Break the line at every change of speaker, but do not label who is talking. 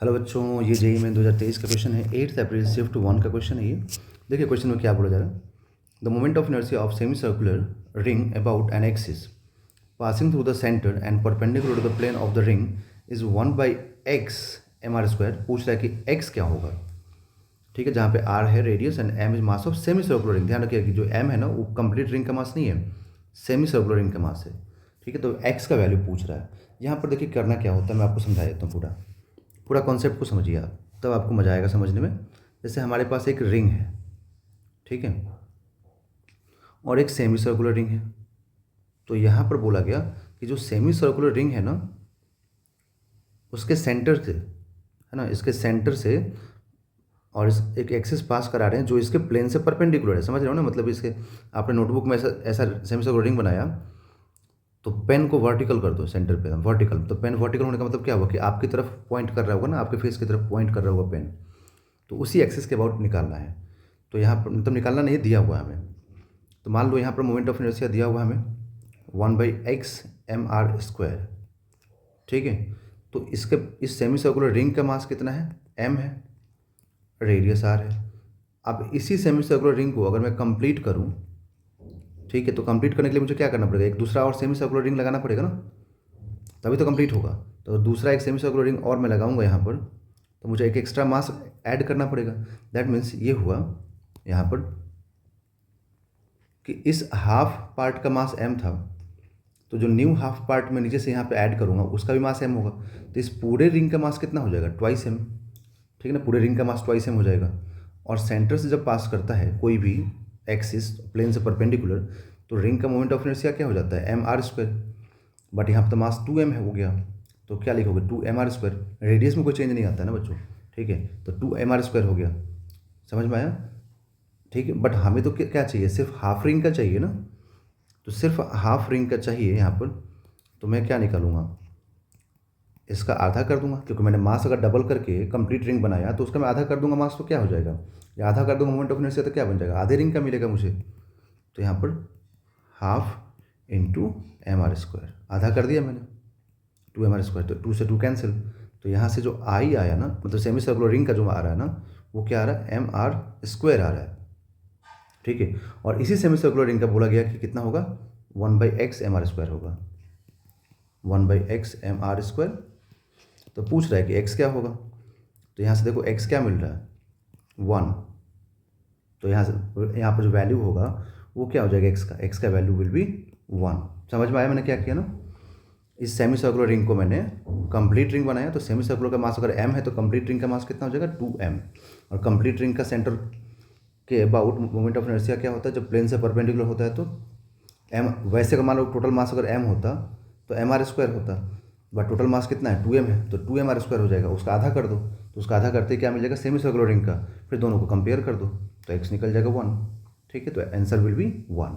Hello बच्चों, ये JEE में 2023 का क्वेश्चन है। 8 अप्रैल शिफ्ट 1 का क्वेश्चन है ये। देखिए क्वेश्चन में क्या बोला जा रहा है। The moment of inertia of semi circular ring about an axis passing through the centre and perpendicular to the plane of the ring is 1/x mr²। पूछ रहा है कि x क्या होगा। ठीक है, जहाँ पे r है radius and m is mass of semi circular ring. ध्यान रखिए कि जो m है ना वो कंप्लीट रिंग का मास नहीं है, सेमी सर्कुलर रिंग का मास है। ठीक है, तो x का वैल्यू पूछ रहा है। यहाँ पर देखिए करना क्या होता है, मैं आपको समझा देता हूँ। पूरा पूरा कॉन्सेप्ट को समझिए आप, तब आपको मजा आएगा समझने में। जैसे हमारे पास एक रिंग है, ठीक है, और एक सेमी सर्कुलर रिंग है। तो यहाँ पर बोला गया कि जो सेमी सर्कुलर रिंग है ना, उसके सेंटर से, है ना, इसके सेंटर से और इस एक एक्सिस पास करा रहे हैं जो इसके प्लेन से परपेंडिकुलर है। समझ रहे हो ना, मतलब इसके आपने नोटबुक में ऐसा ऐसा सेमी सर्कुलर रिंग बनाया, तो पेन को वर्टिकल कर दो सेंटर पे, वर्टिकल। तो पेन वर्टिकल होने का मतलब क्या हुआ कि आपकी तरफ पॉइंट कर रहा होगा ना, आपके फेस की तरफ पॉइंट कर रहा होगा पेन। तो उसी एक्सिस के अबाउट निकालना है। तो यहाँ पर मतलब निकालना नहीं, दिया हुआ है हमें। तो मान लो यहाँ पर मोमेंट ऑफ इनर्शिया दिया हुआ हमें 1/x mr²। ठीक है, तो इसके इस सेमी सर्कुलर रिंग का मास कितना है, m है, रेडियस r है। अब इसी सेमी सर्कुलर रिंग को अगर मैं कंप्लीट करूँ, ठीक है, तो कंप्लीट करने के लिए मुझे क्या करना पड़ेगा, एक दूसरा और सेमी सर्कुलर रिंग लगाना पड़ेगा ना, तभी तो कंप्लीट होगा। तो दूसरा एक सेमी सर्कुलर रिंग और मैं लगाऊंगा यहाँ पर, तो मुझे एक एक्स्ट्रा मास ऐड करना पड़ेगा। दैट मीन्स ये हुआ यहाँ पर कि इस हाफ पार्ट का मास m था, तो जो न्यू हाफ पार्ट में नीचे से यहाँ पे ऐड करूँगा उसका भी मास m होगा। तो इस पूरे रिंग का मास कितना हो जाएगा, ट्वाइस m। ठीक है ना, पूरे रिंग का मास ट्वाइस m हो जाएगा। और सेंटर से जब पास करता है कोई भी एक्सिस प्लेन से परपेंडिकुलर, तो रिंग का मोमेंट ऑफ इनर्शिया क्या हो जाता है, mr²। बट यहाँ पर तो मास 2m हो गया, तो क्या लिखोगे, 2mr²। रेडियस में कोई चेंज नहीं आता है ना बच्चों, ठीक है, तो 2mr² हो गया। समझ में आया। ठीक है, बट हमें तो क्या चाहिए, सिर्फ हाफ रिंग का चाहिए ना। तो सिर्फ हाफ रिंग का चाहिए यहाँ पर, तो मैं क्या निकालूंगा, इसका आधा कर दूंगा, क्योंकि मैंने मास अगर डबल करके कंप्लीट रिंग बनाया तो उसका मैं आधा कर दूंगा मास, तो क्या हो जाएगा, या आधा कर दूंगा मोमेंट ऑफ इनर्शिया, तो क्या बन जाएगा, आधे रिंग का मिलेगा मुझे। तो यहाँ पर हाफ इंटू mr², आधा कर दिया मैंने, 2mr²। तो 2 से 2 कैंसिल, तो यहाँ से जो आई आया ना, मतलब सेमी सर्कुलर रिंग का जो आ रहा है ना, वो क्या आ रहा है, mr² आ रहा है। ठीक है, और इसी सेमी सर्कुलर रिंग का बोला गया कि कितना होगा, 1/x mr² होगा, 1/x mr²। तो पूछ रहा है कि x क्या होगा। तो यहाँ से देखो x क्या मिल रहा है, 1। तो यहाँ पर जो वैल्यू होगा वो क्या हो जाएगा, x का वैल्यू विल बी 1। समझ में आया मैंने क्या किया ना। इस सेमी सर्कुलर रिंग को मैंने कंप्लीट रिंग बनाया, तो सेमी सर्कुलर का मास अगर m है तो कंप्लीट रिंग का मास कितना हो जाएगा, 2m। और कंप्लीट रिंग का सेंटर के अबाउट मोमेंट ऑफ इनर्शिया क्या होता है, जब प्लेन से परपेंडिकुलर होता है तो m, वैसे अगर मान लो टोटल मास अगर m होता तो mr² होता, बट टोटल मास कितना है, 2m है, तो 2mr² हो जाएगा। उसका आधा कर दो, तो उसका आधा करते क्या मिल जाएगा, सेमी सर्कुलर रिंग का। फिर दोनों को कंपेयर कर दो, तो x निकल जाएगा 1। ठीक है, तो आंसर विल बी 1।